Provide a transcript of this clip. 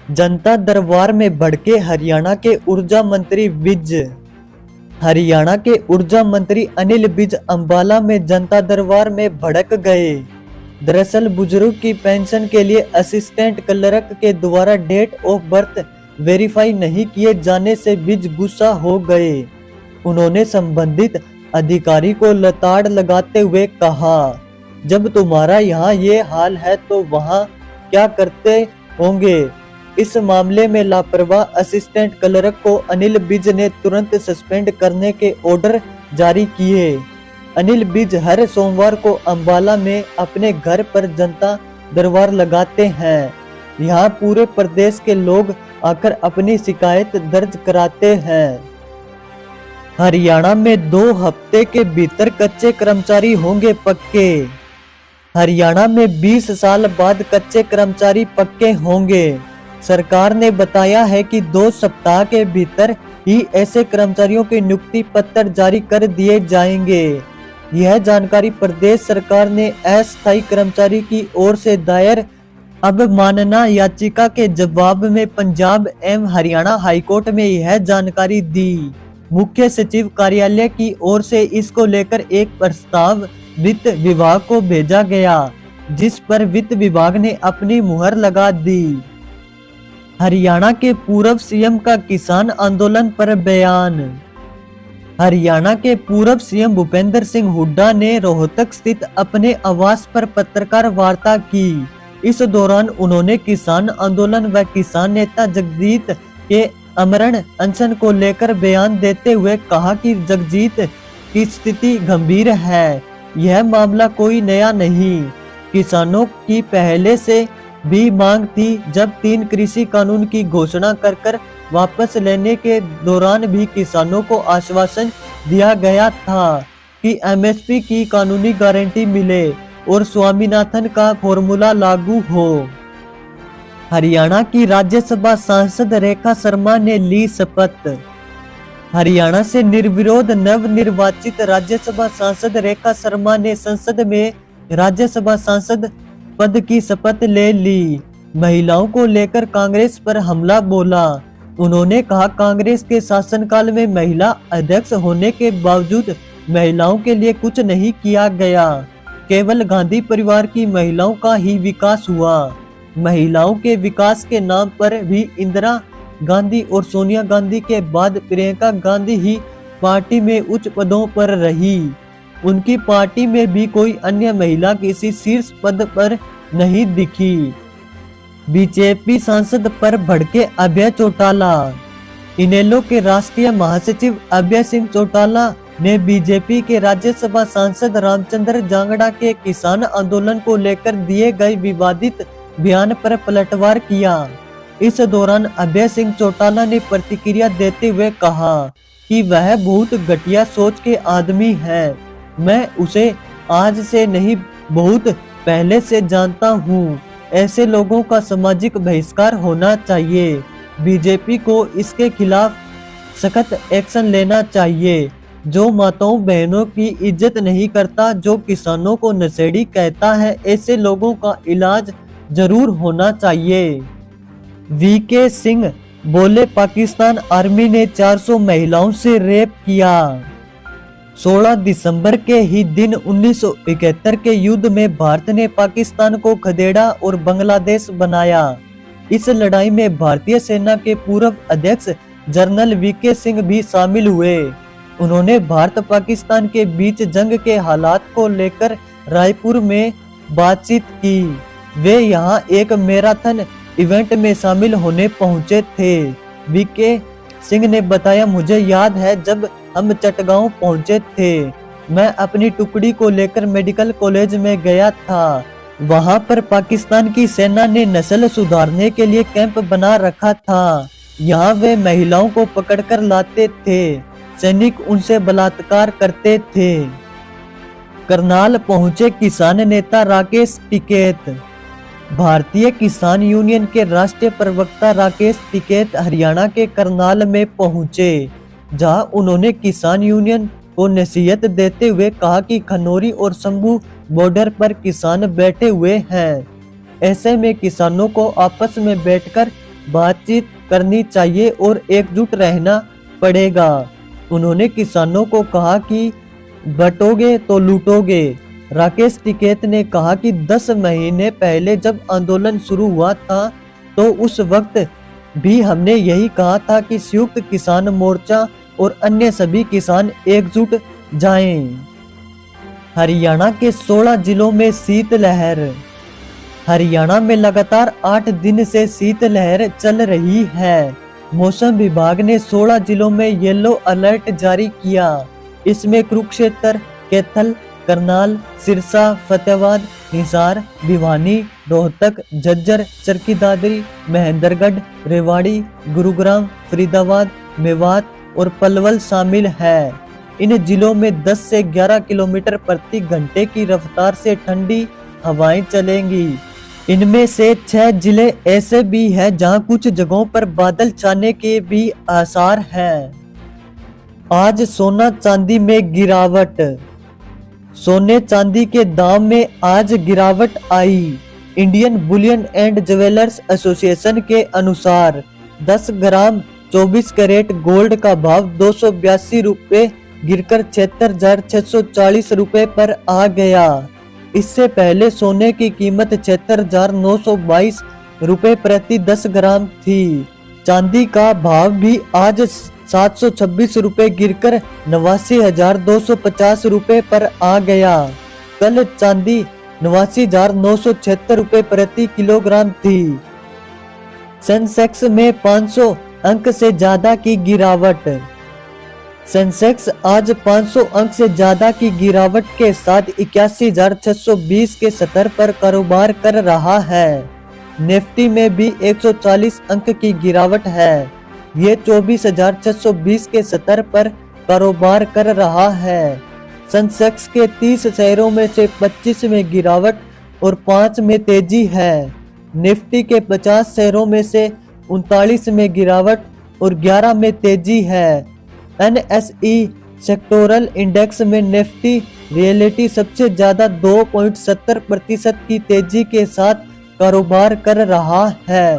जनता दरबार में भड़के हरियाणा के ऊर्जा मंत्री विज। हरियाणा के ऊर्जा मंत्री अनिल विज अंबाला में जनता दरबार में भड़क गए। दरअसल बुजुर्ग की पेंशन के लिए असिस्टेंट क्लर्क के द्वारा डेट ऑफ बर्थ वेरीफाई नहीं किए जाने से विज गुस्सा हो गए। उन्होंने संबंधित अधिकारी को लताड़ लगाते हुए कहा, जब तुम्हारा यहाँ ये हाल है तो वहाँ क्या करते होंगे। इस मामले में लापरवाह असिस्टेंट क्लर्क को अनिल विज ने तुरंत सस्पेंड करने के ऑर्डर जारी किए। अनिल विज हर सोमवार को अंबाला में अपने घर पर जनता दरबार लगाते हैं। यहाँ पूरे प्रदेश के लोग आकर अपनी शिकायत दर्ज कराते हैं। हरियाणा में 2 हफ्ते के भीतर कच्चे कर्मचारी होंगे पक्के। हरियाणा में 20 साल बाद कच्चे कर्मचारी पक्के होंगे। सरकार ने बताया है कि 2 सप्ताह के भीतर ही ऐसे कर्मचारियों के नियुक्ति पत्र जारी कर दिए जाएंगे। यह जानकारी प्रदेश सरकार ने अस्थायी कर्मचारी की ओर से दायर अवमानना याचिका के जवाब में पंजाब एवं हरियाणा हाईकोर्ट में यह जानकारी दी। मुख्य सचिव कार्यालय की ओर से इसको लेकर एक प्रस्ताव वित्त विभाग को भेजा गया, जिस पर वित्त विभाग ने अपनी मुहर लगा दी। हरियाणा के पूर्व सीएम का किसान आंदोलन पर बयान। हरियाणा के पूर्व सीएम भूपेंद्र सिंह हुड्डा ने रोहतक स्थित अपने आवास पर पत्रकार वार्ता की। इस दौरान उन्होंने किसान आंदोलन व किसान नेता जगजीत के आमरण अनशन को लेकर बयान देते हुए कहा कि जगजीत की स्थिति गंभीर है। यह मामला कोई नया नहीं। किसानों की पहले से भी मांग थी। जब 3 कृषि कानून की घोषणा कर वापस लेने के दौरान भी किसानों को आश्वासन दिया गया था कि एमएसपी की कानूनी गारंटी मिले और स्वामीनाथन का फॉर्मूला लागू हो। हरियाणा की राज्यसभा सांसद रेखा शर्मा ने ली शपथ। हरियाणा से निर्विरोध नवनिर्वाचित राज्यसभा सांसद रेखा शर्मा ने संसद में राज्यसभा सांसद पद की शपथ ले ली। महिलाओं को लेकर कांग्रेस पर हमला बोला। उन्होंने कहा, कांग्रेस के शासनकाल में महिला अध्यक्ष होने के बावजूद महिलाओं के लिए कुछ नहीं किया गया। केवल गांधी परिवार की महिलाओं का ही विकास हुआ। महिलाओं के विकास के नाम पर भी इंदिरा गांधी और सोनिया गांधी के बाद प्रियंका गांधी ही पार्टी में उच्च पदों पर रही। उनकी पार्टी में भी कोई अन्य महिला किसी शीर्ष पद पर नहीं दिखी। बीजेपी सांसद पर भड़के अभय चौटाला। इनेलो के राष्ट्रीय महासचिव अभय सिंह चौटाला ने बीजेपी के राज्यसभा सांसद रामचंद्र जांगड़ा के किसान आंदोलन को लेकर दिए गए विवादित बयान पर पलटवार किया। इस दौरान अभय सिंह चौटाला ने प्रतिक्रिया देते हुए कहा कि वह बहुत घटिया सोच के आदमी है। मैं उसे आज से नहीं बहुत पहले से जानता हूँ। ऐसे लोगों का सामाजिक बहिष्कार होना चाहिए। बीजेपी को इसके खिलाफ सख्त एक्शन लेना चाहिए। जो माताओं बहनों की इज्जत नहीं करता, जो किसानों को नशेड़ी कहता है, ऐसे लोगों का इलाज जरूर होना चाहिए। वीके सिंह बोले, पाकिस्तान आर्मी ने 400 महिलाओं से रेप किया। 16 दिसंबर के ही दिन 1971 के युद्ध में भारत ने पाकिस्तान को खदेड़ा और बांग्लादेश बनाया। इस लड़ाई में भारतीय सेना के पूर्व अध्यक्ष जनरल वीके सिंह भी शामिल हुए। उन्होंने भारत पाकिस्तान के बीच जंग के हालात को लेकर रायपुर में बातचीत की। वे यहाँ एक मैराथन इवेंट में शामिल होने पहुंचे थे। वीके सिंह ने बताया, मुझे याद है जब हम चटगांव पहुंचे थे, मैं अपनी टुकड़ी को लेकर मेडिकल कॉलेज में गया था। वहां पर पाकिस्तान की सेना ने नस्ल सुधारने के लिए कैंप बना रखा था। यहाँ वे महिलाओं को पकड़कर लाते थे। सैनिक उनसे बलात्कार करते थे। करनाल पहुंचे किसान नेता राकेश टिकैत। भारतीय किसान यूनियन के राष्ट्रीय प्रवक्ता राकेश टिकैत हरियाणा के करनाल में पहुंचे, जहां उन्होंने किसान यूनियन को नसीहत देते हुए कहा कि खनौरी और शंभू बॉर्डर पर किसान बैठे हुए हैं। ऐसे में किसानों को आपस में बैठकर बातचीत करनी चाहिए और एकजुट रहना पड़ेगा। उन्होंने किसानों को कहा कि बटोगे तो लूटोगे। राकेश टिकैत ने कहा कि 10 महीने पहले जब आंदोलन शुरू हुआ था तो उस वक्त भी हमने यही कहा था कि संयुक्त किसान मोर्चा और अन्य सभी किसान एकजुट जाएं। हरियाणा के 16 जिलों में शीतलहर। हरियाणा में लगातार 8 दिन से शीतलहर चल रही है। मौसम विभाग ने 16 जिलों में येलो अलर्ट जारी किया। इसमें कुरुक्षेत्र, कैथल, करनाल, सिरसा, फतेहाबाद, हिसार, भिवानी, रोहतक, झज्जर, चरखी दादरी, महेंद्रगढ़, रेवाड़ी, गुरुग्राम, फरीदाबाद, मेवात और पलवल शामिल है। इन जिलों में 10 से 11 किलोमीटर प्रति घंटे की रफ्तार से ठंडी हवाएं चलेंगी। इनमें से 6 जिले ऐसे भी हैं जहां कुछ जगहों पर बादल छाने के भी आसार हैं। आज सोना चांदी में गिरावट। सोने चांदी के दाम में आज गिरावट आई। Indian bullion and jewellers association के अनुसार 10 ग्राम 24 कैरेट गोल्ड का भाव 282 रुपये गिरकर 76,640 रुपये पर आ गया। इससे पहले सोने की कीमत 76,922 रुपये प्रति 10 ग्राम थी। चांदी का भाव भी आज 726 रुपये गिरकर 89,250 रुपये पर आ गया। कल चांदी 89,976 रुपये प्रति किलोग्राम थी। सेंसेक्स में 500 अंक से ज्यादा की गिरावट। सेंसेक्स आज 500 अंक से ज्यादा की गिरावट के साथ 81,620 के स्तर पर कारोबार कर रहा है। निफ्टी में भी 140 अंक की गिरावट है। ये 24,620 के स्तर पर कारोबार कर रहा है। सेंसेक्स के 30 शेयरों में से 25 में गिरावट और 5 में तेजी है। निफ्टी के 50 शेयरों में से 39 में गिरावट और 11 में तेजी है। NSE सेक्टोरल इंडेक्स में निफ्टी रियलिटी सबसे ज्यादा 2.70% की तेजी के साथ कारोबार कर रहा है।